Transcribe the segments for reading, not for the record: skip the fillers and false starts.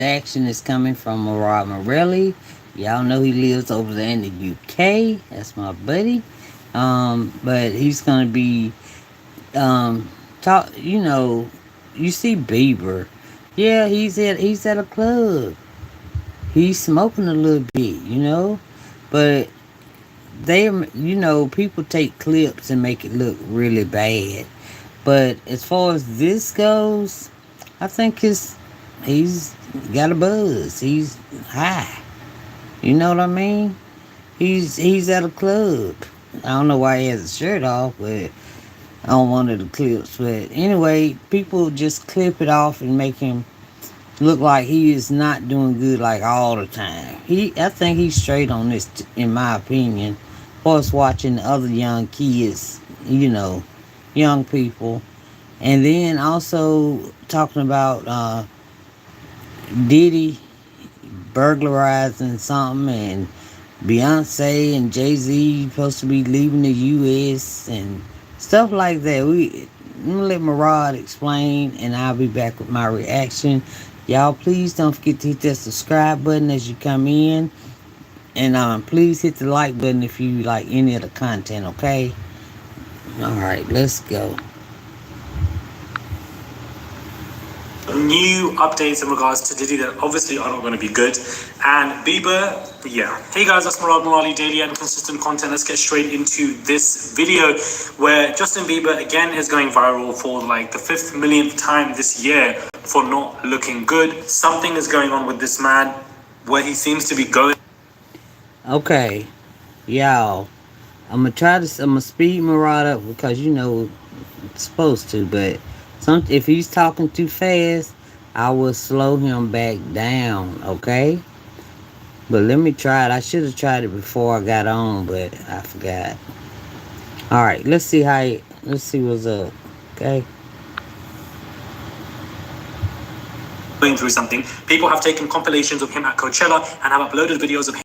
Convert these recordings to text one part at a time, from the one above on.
action is coming from Murad Morelli. Y'all know he lives over there in the UK. That's my buddy. But he's gonna be talk. You see Bieber. Yeah, he's at a club. He's smoking a little bit. But people take clips and make it look really bad. But as far as this goes, I think he's got a buzz. He's high. You know what I mean? He's at a club. I don't know why he has his shirt off, but on one of the clips. But anyway, people just clip it off and make him look like he is not doing good like all the time. I think he's straight on this, in my opinion. Plus watching the other young kids, young people, and then also talking about Diddy burglarizing something, and Beyonce and Jay-Z supposed to be leaving the U.S. and stuff like that. I'm gonna let Murad explain, and I'll be back with my reaction. Y'all, please don't forget to hit that subscribe button as you come in, and please hit the like button if you like any of the content. Okay. All right, let's go. New updates in regards to Diddy that obviously are not going to be good. And Bieber, yeah. Hey guys, that's Murad Morali, daily and consistent content. Let's get straight into this video where Justin Bieber again is going viral for like the 5th millionth time this year for not looking good. Something is going on with this man where he seems to be going. Okay, y'all. I'm gonna speed Murad up because it's supposed to, but if he's talking too fast, I will slow him back down, okay? But let me try it. I should have tried it before I got on, but I forgot. All right, let's see what's up, okay? Going through something. People have taken compilations of him at Coachella and have uploaded videos of him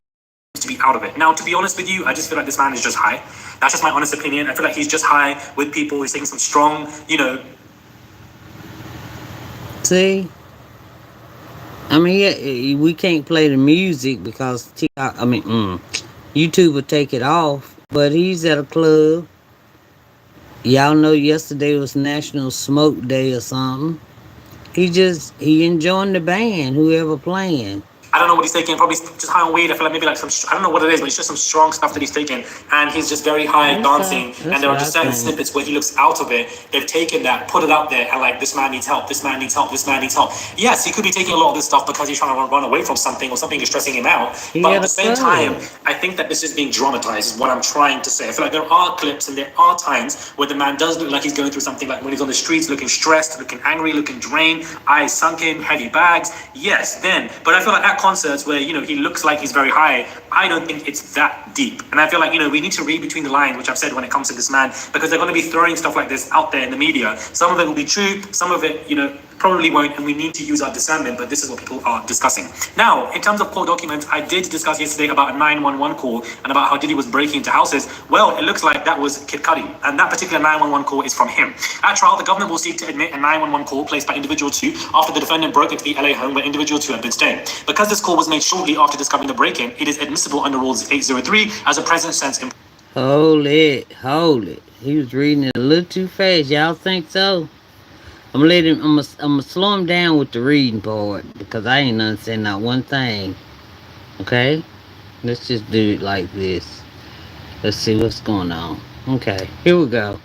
to be out of it. Now, to be honest with you, I just feel like this man is just high. That's just my honest opinion. I feel like he's just high with people. He's taking some strong, See? I mean, yeah, we can't play the music because YouTube will take it off. But he's at a club. Y'all know yesterday was National Smoke Day or something. He enjoying the band, whoever playing. I don't know what he's taking, probably just high on weed. I feel like maybe like I don't know what it is, but it's just some strong stuff that he's taking. And he's just very high dancing. And there are just certain snippets where he looks out of it. They've taken that, put it out there, and like, this man needs help, this man needs help, this man needs help. Yes, he could be taking a lot of this stuff because he's trying to run away from something or something is stressing him out. But at the same time, I think that this is being dramatized, is what I'm trying to say. I feel like there are clips and there are times where the man does look like he's going through something, like when he's on the streets looking stressed, looking angry, looking drained, eyes sunken, heavy bags. Yes, then. But I feel like at concerts where, he looks like he's very high, I don't think it's that deep. And I feel like, we need to read between the lines, which I've said when it comes to this man, because they're going to be throwing stuff like this out there in the media. Some of it will be true, some of it, probably won't, and we need to use our discernment, but this is what people are discussing. Now, in terms of court documents, I did discuss yesterday about a 911 call and about how Diddy was breaking into houses. Well, it looks like that was Kid Cudi, and that particular 911 call is from him. At trial, the government will seek to admit a 911 call placed by individual 2 after the defendant broke into the LA home where individual 2 had been staying. Because this call was made shortly after discovering the break-in, it is admissible under Rules 803 as a present sense. Hold it. He was reading it a little too fast. Y'all think so? I'm gonna slow him down with the reading part because I ain't understand not one thing. Okay? Let's just do it like this. Let's see what's going on. Okay, here we go.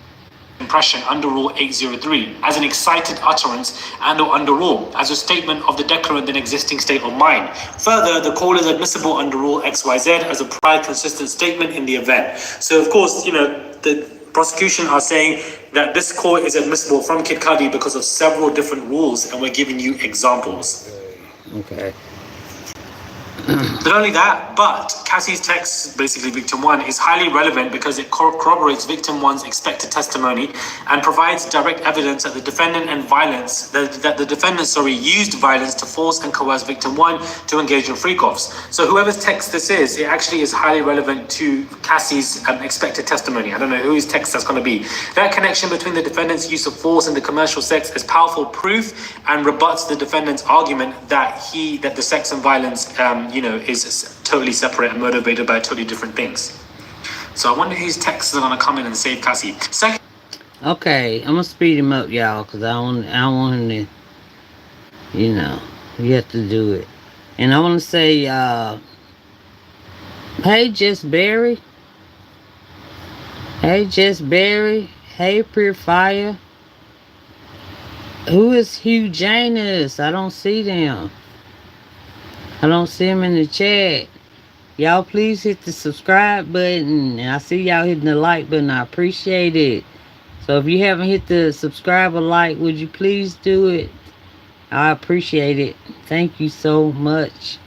Impression under Rule 803 as an excited utterance and or under rule as a statement of the declarant in existing state of mind. Further, the call is admissible under Rule XYZ as a prior consistent statement in the event. So of course, the prosecution are saying that this call is admissible from Kid Cudi because of several different rules, and we're giving you examples. Okay. Not only that, but Cassie's text, basically victim one, is highly relevant because it corroborates victim one's expected testimony and provides direct evidence that the defendant used violence to force and coerce victim one to engage in freak-offs. So whoever's text this is, it actually is highly relevant to Cassie's expected testimony. I don't know whose text that's going to be. That connection between the defendant's use of force and the commercial sex is powerful proof and rebuts the defendant's argument that the sex and violence, is totally separate and motivated by totally different things. So I wonder whose texts are going to come in and save Cassie. Second. Okay, I'm gonna speed him up, y'all, cause I don't want him to, you have to do it. And I want to say, hey, Jess Berry. Hey, Jess Berry. Hey, Pure Fire. Who is Hugh Janus? I don't see them. I don't see him in the chat. Y'all please hit the subscribe button. And I see y'all hitting the like button. I appreciate it. So if you haven't hit the subscribe or like, would you please do it? I appreciate it. Thank you so much.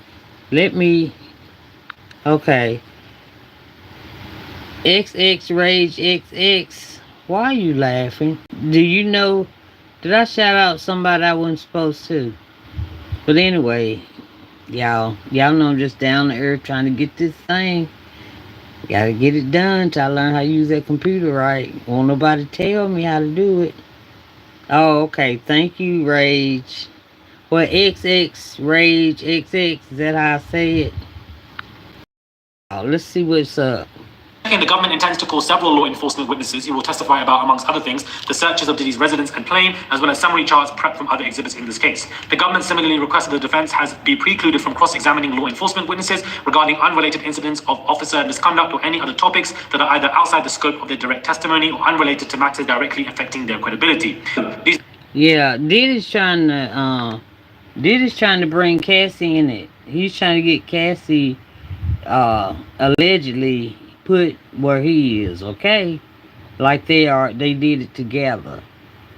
Okay. XX Rage XX. Why are you laughing? Do you know, did I shout out somebody I wasn't supposed to? But anyway, y'all know I'm just down to earth trying to get this thing. Gotta get it done till I learn how to use that computer right. Won't nobody tell me how to do it. Oh, okay. Thank you, Rage. Well, XX Rage XX. Is that how I say it? Oh, let's see what's up. The government intends to call several law enforcement witnesses who will testify about, amongst other things, the searches of Diddy's residence and plane, as well as summary charts prepped from other exhibits in this case. The government similarly requested the defense has be precluded from cross-examining law enforcement witnesses regarding unrelated incidents of officer misconduct or any other topics that are either outside the scope of their direct testimony or unrelated to matters directly affecting their credibility. Yeah, Diddy's trying to bring Cassie in it. He's trying to get Cassie allegedly put where he is, okay? Like they did it together.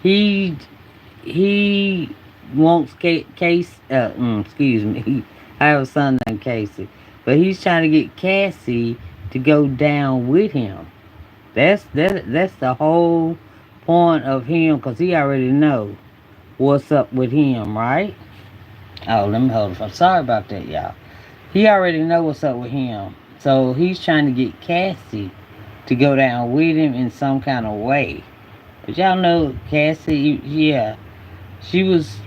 He wants excuse me. I have a son named Casey. But he's trying to get Cassie to go down with him. That's the whole point of him, because he already know what's up with him, right? Oh, let me hold it. I'm sorry about that, y'all. He already know what's up with him. So he's trying to get Cassie to go down with him in some kind of way. But y'all know Cassie, yeah, she was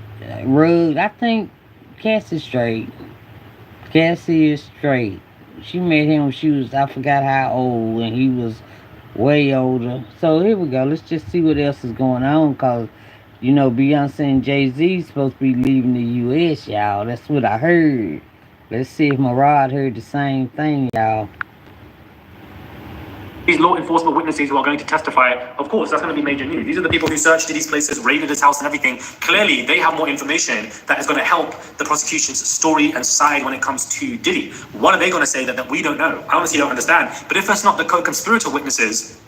rude. I think Cassie's straight. Cassie is straight. She met him when she was, I forgot how old, and he was way older. So here we go. Let's just see what else is going on, because, Beyonce and Jay-Z supposed to be leaving the U.S., y'all. That's what I heard. Let's see if Murad heard the same thing, y'all. These law enforcement witnesses who are going to testify, of course, that's going to be major news. These are the people who searched Diddy's places, raided his house and everything. Clearly, they have more information that is going to help the prosecution's story and side when it comes to Diddy. What are they going to say that we don't know? I honestly don't understand. But if that's not the co-conspirator witnesses,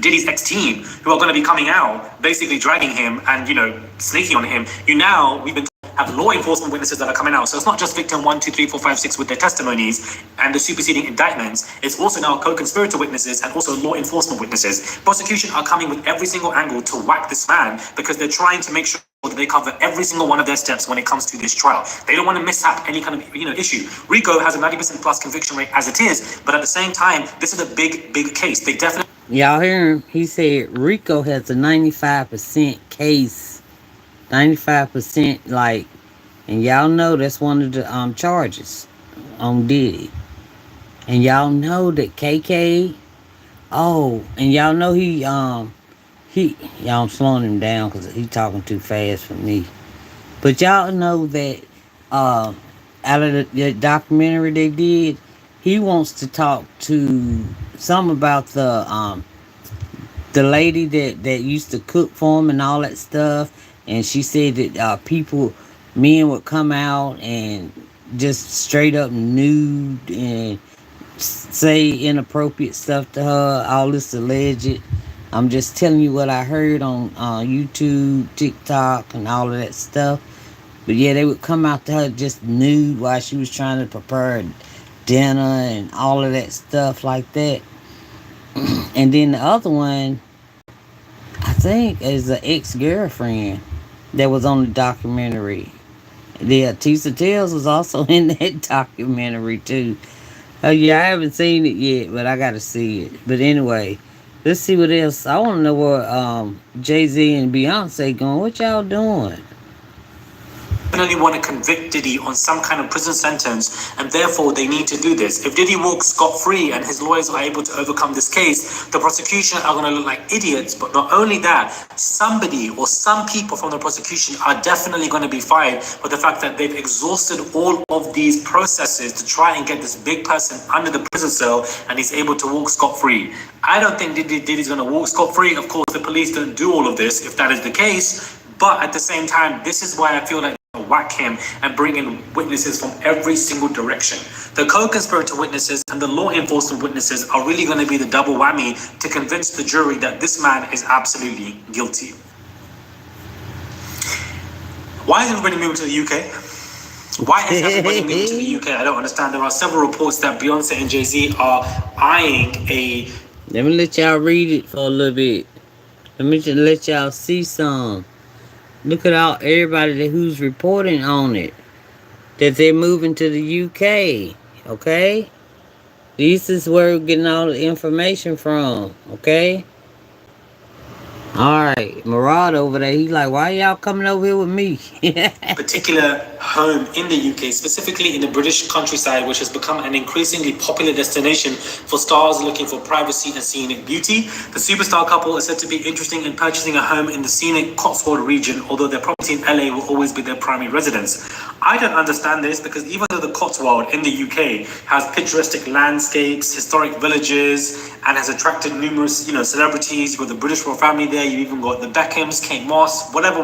Diddy's ex-team, who are going to be coming out, basically dragging him and, snaking on him, we've been have law enforcement witnesses that are coming out. So it's not just victim 1, 2, 3, 4, 5, 6 with their testimonies and the superseding indictments. It's also now co-conspirator witnesses and also law enforcement witnesses. Prosecution are coming with every single angle to whack this man because they're trying to make sure that they cover every single one of their steps when it comes to this trial. They don't want to mishap any kind of issue. Rico has a 90% plus conviction rate as it is, but at the same time, this is a big case. They definitely. Y'all hear him? He said Rico has a 95% case. 95%, and y'all know that's one of the charges on Diddy. And y'all know that KK, and y'all know y'all, I'm slowing him down because he's talking too fast for me. But y'all know that out of the documentary they did, he wants to talk to some about the lady that used to cook for him and all that stuff. And she said that men would come out and just straight up nude and say inappropriate stuff to her. All this alleged. I'm just telling you what I heard on YouTube, TikTok, and all of that stuff. But yeah, they would come out to her just nude while she was trying to prepare dinner and all of that stuff like that. And then the other one, I think, is an ex girlfriend that was on the documentary. Yeah, Tisa Tales was also in that documentary too. Oh yeah, I haven't seen it yet, but I gotta see it. But anyway, let's see what else. I want to know where Jay Z and Beyonce going. What y'all doing? Definitely want to convict Diddy on some kind of prison sentence, and therefore they need to do this. If Diddy walks scot-free and his lawyers are able to overcome this case, the prosecution are going to look like idiots. But not only that, somebody or some people from the prosecution are definitely going to be fired for the fact that they've exhausted all of these processes to try and get this big person under the prison cell, and he's able to walk scot-free. I don't think Diddy's going to walk scot-free. Of course, the police don't do all of this if that is the case. But at the same time, this is why I feel like whack him and bring in witnesses from every single direction. The co-conspirator witnesses and the law enforcement witnesses are really going to be the double whammy to convince the jury that this man is absolutely guilty. Why is everybody moving to the UK? Why is everybody moving to the UK? I don't understand. There are several reports that Beyonce and Jay-Z are eyeing a... Let me let y'all read it for a little bit. Let me just let y'all see some. Look at all everybody who's reporting on it. That they're moving to the UK. Okay? This is where we're getting all the information from. Okay? Alright. Murad over there, he's like, why y'all coming over here with me? particular home in the UK, specifically in the British countryside, which has become an increasingly popular destination for stars looking for privacy and scenic beauty. The superstar couple is said to be interested in purchasing a home in the scenic Cotswold region, although their property in LA will always be their primary residence. I don't understand this because even though the Cotswold in the UK has picturesque landscapes, historic villages, and has attracted numerous, celebrities, you've got the British royal family there, you've even got the Beckhams, Kate Moss, whatever,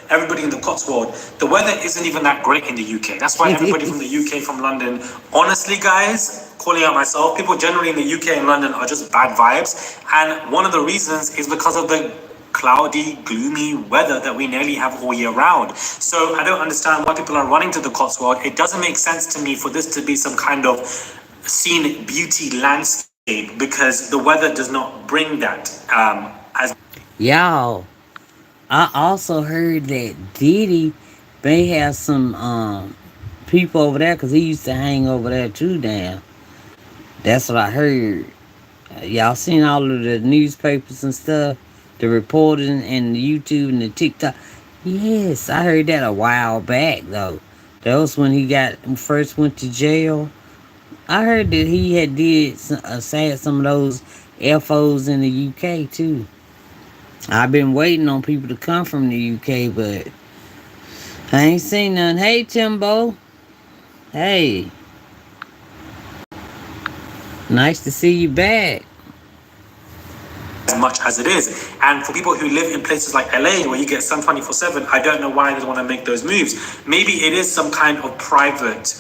everybody in the Cotswold, the weather isn't even that great in the UK. That's why everybody from the UK, from London, honestly, guys, calling out myself, people generally in the UK and London are just bad vibes. And one of the reasons is because of the cloudy, gloomy weather that we nearly have all year round. So I don't understand why people are running to the Cotswold. It doesn't make sense to me for this to be some kind of scenic beauty landscape because the weather does not bring that. Y'all, I also heard that Diddy may have some people over there because he used to hang over there too. Damn, that's what I heard. Y'all seen all of the newspapers and stuff, the reporting and the YouTube and the TikTok. Yes, I heard that a while back though. That was when he first went to jail. I heard that he had said some of those FOs in the UK too. I've been waiting on people to come from the UK, but I ain't seen none. Hey, Timbo. Hey. Nice to see you back. As much as it is. And for people who live in places like LA where you get sun 24/7, I don't know why they want to make those moves. Maybe it is some kind of private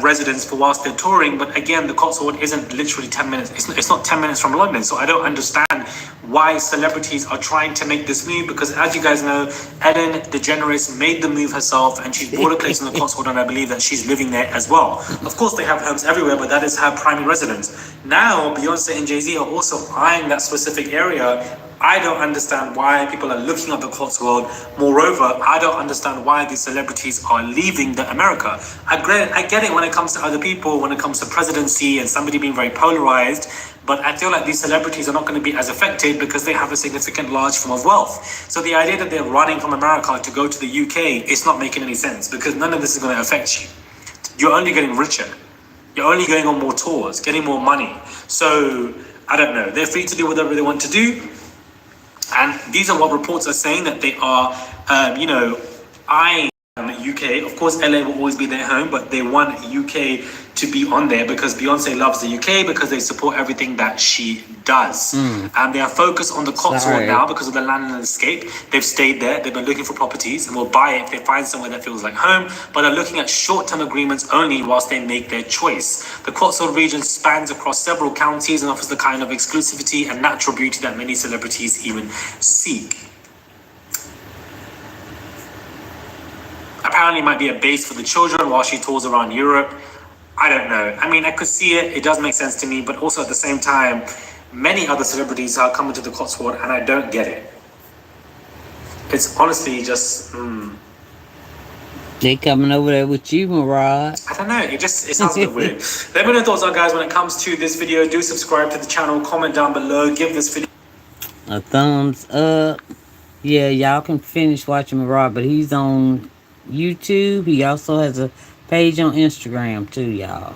residence for whilst they're touring, but again, the Cotswold isn't literally 10 minutes. It's not 10 minutes from London, so I don't understand why celebrities are trying to make this move, because as you guys know, Ellen DeGeneres made the move herself and she's bought a place in the Cotswold, and I believe that she's living there as well. Of course, they have homes everywhere, but that is her primary residence. Now, Beyonce and Jay-Z are also eyeing that specific area. I don't understand why people are looking at the Cotswold. Moreover, I don't understand why these celebrities are leaving the America. I get it when it comes to other people, when it comes to presidency and somebody being very polarized, but I feel like these celebrities are not going to be as affected because they have a significant large form of wealth. So the idea that they're running from America to go to the UK is not making any sense because none of this is going to affect you. You're only getting richer. You're only going on more tours, getting more money. So, I don't know. They're free to do whatever they want to do. And these are what reports are saying, that they are, eyeing UK. Of course, LA will always be their home, but they want UK to be on there because Beyonce loves the UK because they support everything that she does. And they are focused on the Cotswold now because of the land landscape. They've stayed there. They've been looking for properties and will buy it if they find somewhere that feels like home, but are looking at short-term agreements only whilst they make their choice. The Cotswold region spans across several counties and offers the kind of exclusivity and natural beauty that many celebrities even seek. apparently might be a base for the children while she tours around Europe. I don't know. I mean, I could see it. It does make sense to me, but also at the same time, many other celebrities are coming to the Cotswold, and I don't get it. It's honestly just. They coming over there with you, Murad. I don't know. It sounds a bit weird. Let me know your thoughts on, guys, when it comes to this video. Do subscribe to the channel. Comment down below. Give this video a thumbs up. Yeah, y'all can finish watching Murad, but he's on YouTube. He also has a page on Instagram too, y'all.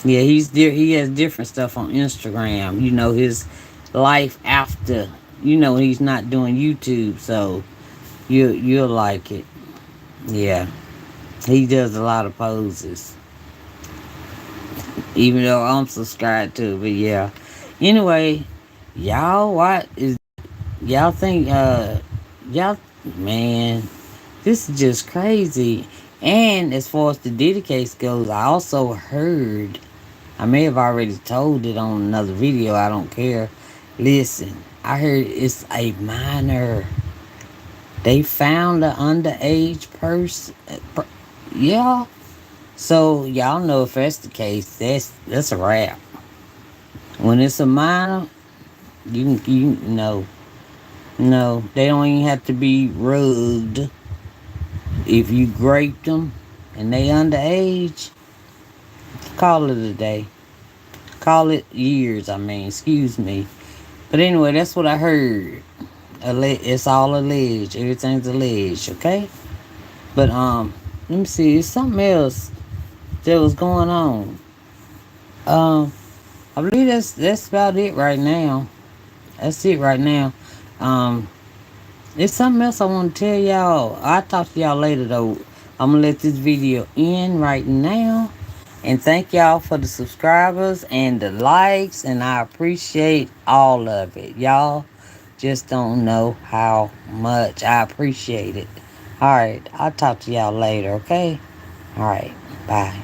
Yeah, he has different stuff on Instagram. You know, his life after, you know, he's not doing YouTube, so you'll like it. Yeah. He does a lot of poses. Even though I'm subscribed to it, but yeah. Anyway, y'all think y'all, man, this is just crazy. And as far as the Diddy case goes, I also heard, I may have already told it on another video, I don't care. Listen, I heard it's a minor. They found an underage person. Yeah. So y'all know if that's the case, that's a wrap. When it's a minor, you know, no, they don't even have to be rugged. If you grape them and they underage, call it a day. Call it years, excuse me. But anyway, that's what I heard. It's all alleged. Everything's alleged, okay? But let me see, there's something else that was going on. I believe that's about it right now. That's it right now. There's something else I want to tell y'all. I'll talk to y'all later though. I'm gonna let this video end right now. And thank y'all for the subscribers and the likes, and I appreciate all of it. Y'all just don't know how much I appreciate it. Alright, I'll talk to y'all later, okay? Alright, bye.